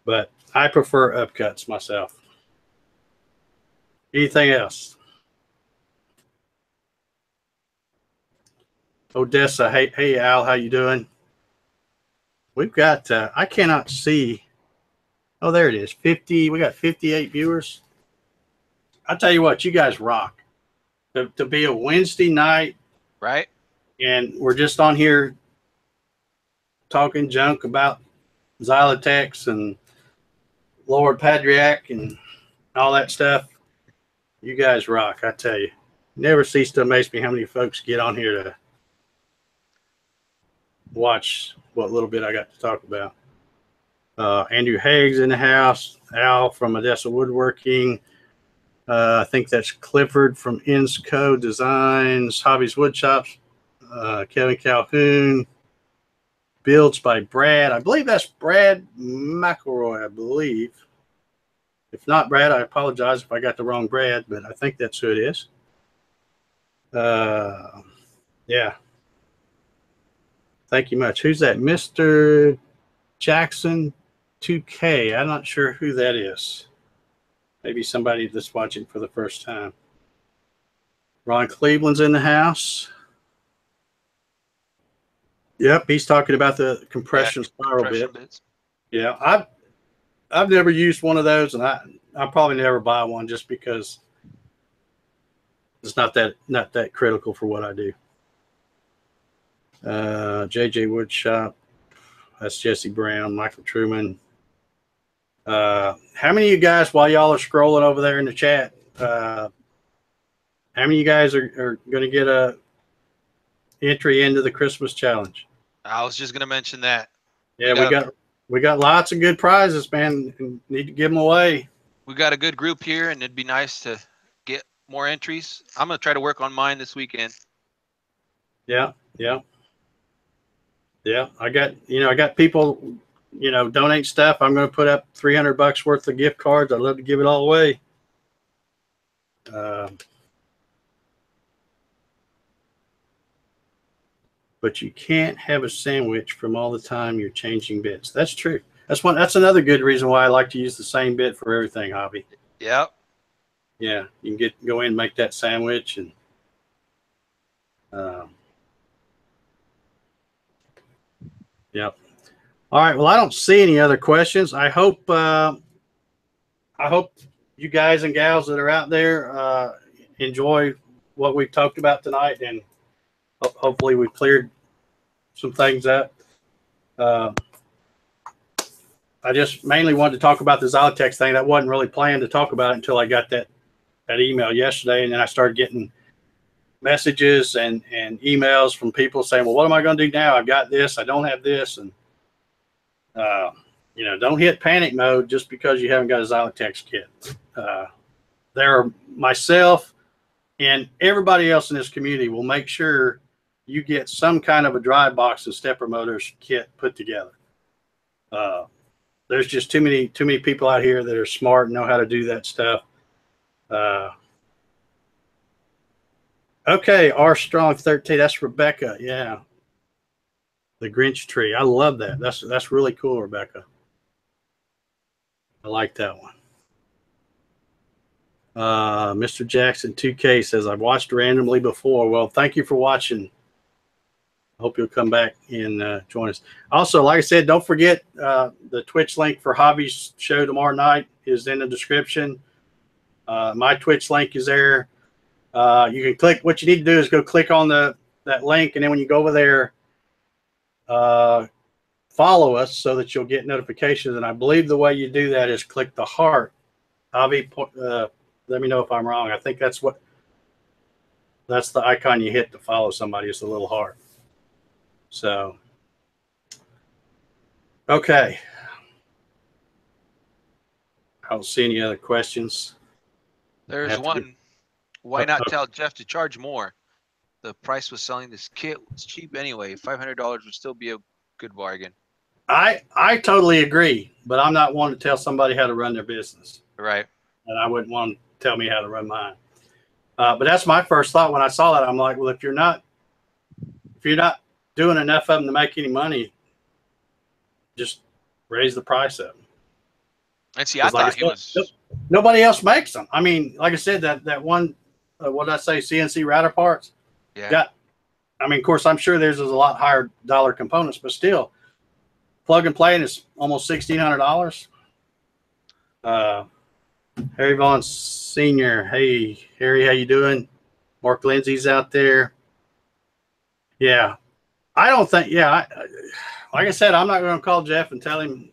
But I prefer upcuts myself. Anything else? Odessa, hey Al, how you doing? We've got, I cannot see. Oh, there it is. 50. We got 58 viewers. I'll tell you what, you guys rock. To be a Wednesday night. Right. And we're just on here talking junk about Xylotex and Lord Patriarch and all that stuff. You guys rock, I tell you. Never cease to amaze me how many folks get on here to watch what little bit I got to talk about. Andrew Haig's in the house. Al from Odessa Woodworking. I think that's Clifford from Insco Designs. Hobbies Woodshops. Kevin Calhoun. Builds by Brad. I believe that's Brad McElroy, I believe. If not Brad, I apologize if I got the wrong Brad, but I think that's who it is. Yeah. Thank you much. Who's that? Mr. Jackson 2K. I'm not sure who that is. Maybe somebody that's watching for the first time. Ron Cleveland's in the house. Yep, he's talking about the compression spiral bit. Bits. Yeah, I've never used one of those, and I'll probably never buy one just because it's not that critical for what I do. JJ Woodshop, that's Jesse Brown, Michael Truman. How many of you guys, while y'all are scrolling over there in the chat, how many of you guys are going to get a entry into the Christmas challenge? I was just going to mention that. Yeah, we got lots of good prizes, man. Need to give them away. We got a good group here, and it'd be nice to get more entries. I'm going to try to work on mine this weekend. Yeah. I got people, donate stuff. I'm going to put up $300 worth of gift cards. I'd love to give it all away. But you can't have a sandwich from all the time you're changing bits. That's true. That's another good reason why I like to use the same bit for everything, Hobby. Yep. Yeah, you can go in and make that sandwich, and yeah. All right. Well, I don't see any other questions. I hope you guys and gals that are out there enjoy what we've talked about tonight, and hopefully we've cleared some things up. I just mainly wanted to talk about the Xylotex thing. That wasn't really planned to talk about it until I got that email yesterday, and then I started getting messages and emails from people saying, well, what am I going to do now? I've got this, I don't have this. And, don't hit panic mode just because you haven't got a Xylotex kit. Myself and everybody else in this community will make sure you get some kind of a drive box and stepper motors kit put together. There's just too many people out here that are smart and know how to do that stuff. Okay, R Strong 13. That's Rebecca. Yeah, the Grinch tree. I love that. That's really cool, Rebecca. I like that one. Mr. Jackson 2K says, I've watched randomly before. Well, thank you for watching. I hope you'll come back and join us. Also, like I said, don't forget the Twitch link for Hobby's show tomorrow night is in the description. My Twitch link is there. You can click. What you need to do is go click on that link, and then when you go over there, follow us so that you'll get notifications. And I believe the way you do that is click the heart. Hobby, let me know if I'm wrong. I think that's the icon you hit to follow somebody. It's a little heart. So, okay. I don't see any other questions. There's one. Why not tell Jeff to charge more? The price was selling this kit was cheap anyway. $500 would still be a good bargain. I totally agree, but I'm not one to tell somebody how to run their business. Right. And I wouldn't want to tell me how to run mine. But that's my first thought when I saw that. I'm like, well, if you're not doing enough of them to make any money, just raise the price of them. And see, I thought he was. Nobody else makes them. I mean, like I said, that one, what did I say, CNC router parts? Yeah. Of course, I'm sure theirs is a lot higher dollar components, but still, plug and play is almost $1,600. Harry Vaughn Sr. Hey, Harry, how you doing? Mark Lindsay's out there. Yeah. I don't think, like I said, I'm not going to call Jeff and tell him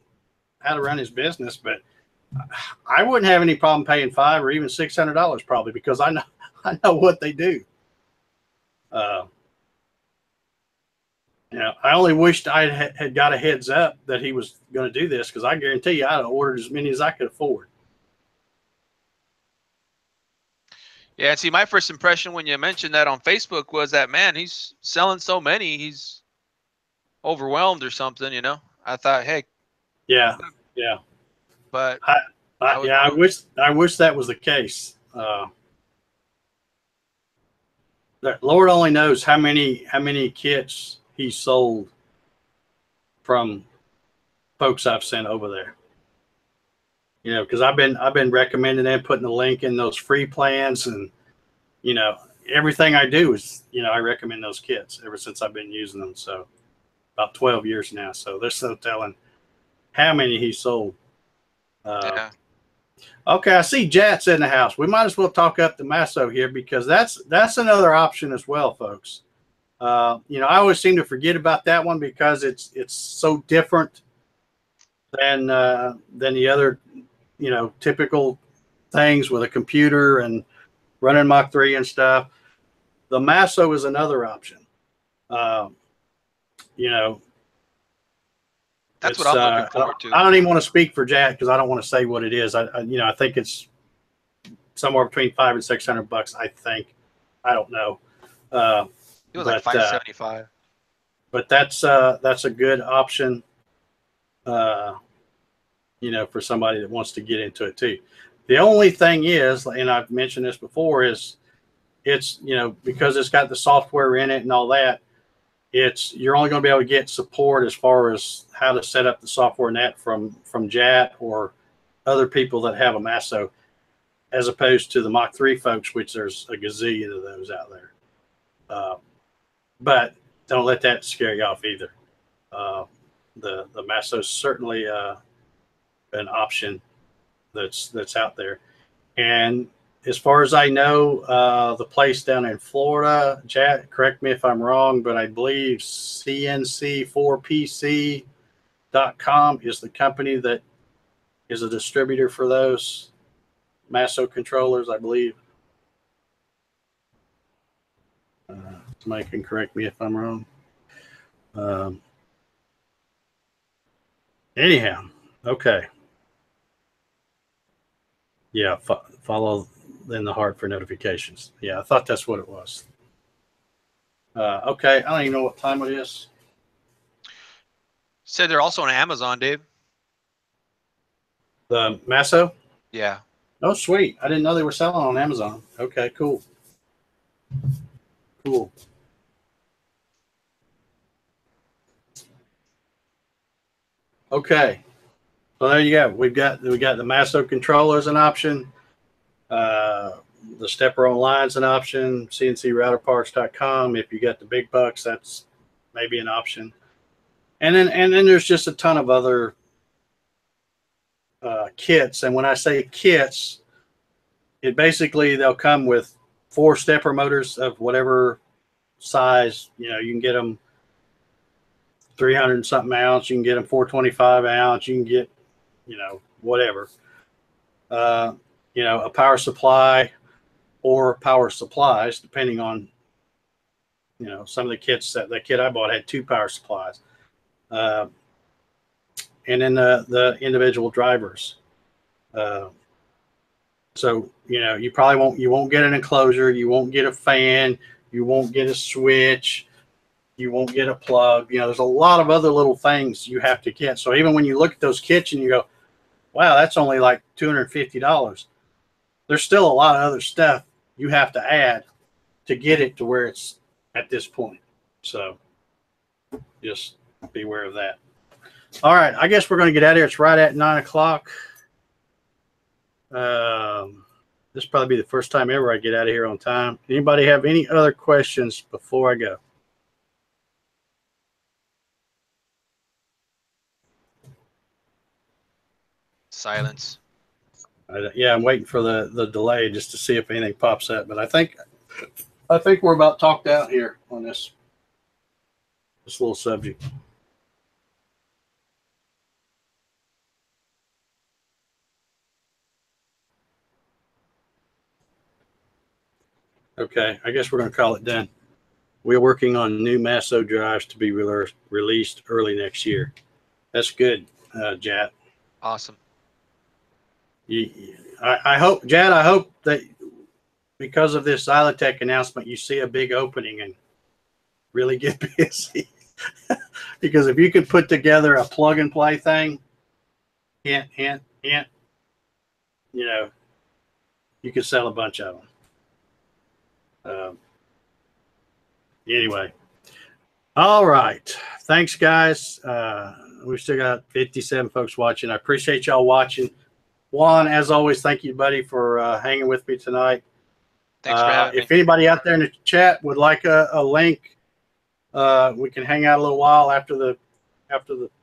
how to run his business, but I wouldn't have any problem paying $500 or even $600 probably, because I know what they do. I only wished I had got a heads up that he was going to do this, because I guarantee you I'd have ordered as many as I could afford. Yeah, and see, my first impression when you mentioned that on Facebook was that, man, he's selling so many, he's overwhelmed or something, I thought, hey. Yeah. But I wish that was the case. Lord only knows how many kits he sold from folks I've sent over there. You know, because I've been recommending them, putting the link in those free plans, and you know, everything I do is, you know, I recommend those kits ever since I've been using them. So about 12 years now. So there's no telling how many he sold. Yeah. Okay, I see Jat's in the house. We might as well talk up the Masso here, because that's another option as well, folks. You know, I always seem to forget about that one because it's so different than the other, you know, typical things with a computer and running Mach 3 and stuff. The Masso is another option. You know, That's what I'm looking forward to. I don't even want to speak for Jat because I don't want to say what it is. You know, I think it's somewhere between $500 and $600. I think. I don't know. It was like $575. But that's a good option. You know, for somebody that wants to get into it too. The only thing is, and I've mentioned this before, is it's, you know, because it's got the software in it and all that, you're only going to be able to get support as far as how to set up the software and that from Jat or other people that have a Masso, as opposed to the Mach 3 folks, which there's a gazillion of those out there. But don't let that scare you off either. The Masso is certainly an option that's out there. And as far as I know, the place down in Florida, Jat, correct me if I'm wrong, but I believe CNC4PC.com is the company that is a distributor for those Masso controllers, I believe. Somebody can correct me if I'm wrong. Anyhow, okay. Yeah, follow in the heart for notifications. Yeah, I thought that's what it was. Okay, I don't even know what time it is. Said they're also on Amazon, Dave. The Masso? Yeah. Oh, sweet. I didn't know they were selling on Amazon. Okay, cool. Cool. Okay. So there you go. We got the Masso controller as an option. The stepper online is an option. CNCrouterparts.com. If you got the big bucks, that's maybe an option. And then there's just a ton of other kits. And when I say kits, it basically, they'll come with 4 stepper motors of whatever size. You know, you can get them 300 and something ounce. You can get them 425 ounce. You can get, you know, whatever. You know, a power supply or power supplies, depending on, you know, some of the kits. The kit I bought had 2 power supplies. And then the individual drivers. So, you know, you won't get an enclosure. You won't get a fan. You won't get a switch. You won't get a plug. You know, there's a lot of other little things you have to get. So even when you look at those kits and you go, wow, that's only like $250. There's still a lot of other stuff you have to add to get it to where it's at this point. So just be aware of that. All right, I guess we're going to get out of here. It's right at 9 o'clock. This will probably be the first time ever I get out of here on time. Anybody have any other questions before I go? Silence. Yeah, I'm waiting for the delay just to see if anything pops up. But I think we're about talked out here on this little subject. Okay, I guess we're going to call it done. We're working on new Masso drives to be released early next year. That's good, Jat. Awesome. I hope, Jad, I hope that because of this Xylotech announcement, you see a big opening and really get busy. Because if you could put together a plug and play thing, hint, you know, you could sell a bunch of them. Anyway, all right. Thanks, guys. We've still got 57 folks watching. I appreciate y'all watching. Juan, as always, thank you, buddy, for hanging with me tonight. Thanks for having me. If anybody out there in the chat would like a link, we can hang out a little while after the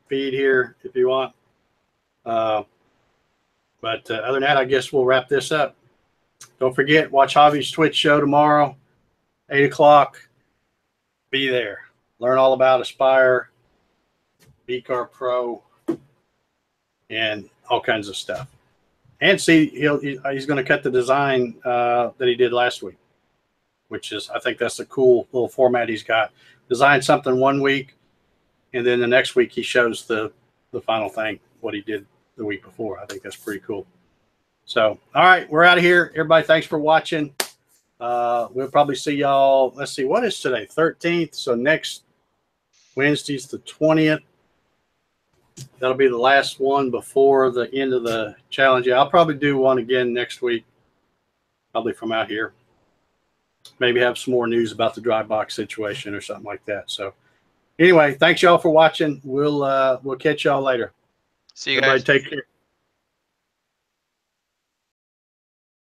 feed here if you want. But other than that, I guess we'll wrap this up. Don't forget, watch Javi's Twitch show tomorrow, 8 o'clock. Be there. Learn all about Aspire, V-Car Pro, and all kinds of stuff. And see, he's going to cut the design that he did last week, which is, I think that's a cool little format he's got. Design something one week, and then the next week he shows the final thing, what he did the week before. I think that's pretty cool. So, all right, we're out of here. Everybody, thanks for watching. We'll probably see y'all. Let's see, what is today? 13th. So next Wednesday's the 20th. That'll be the last one before the end of the challenge. Yeah, I'll probably do one again next week, probably from out here. Maybe have some more news about the dry box situation or something like that. So anyway, thanks y'all for watching. We'll catch y'all later. See you guys. Everybody take care.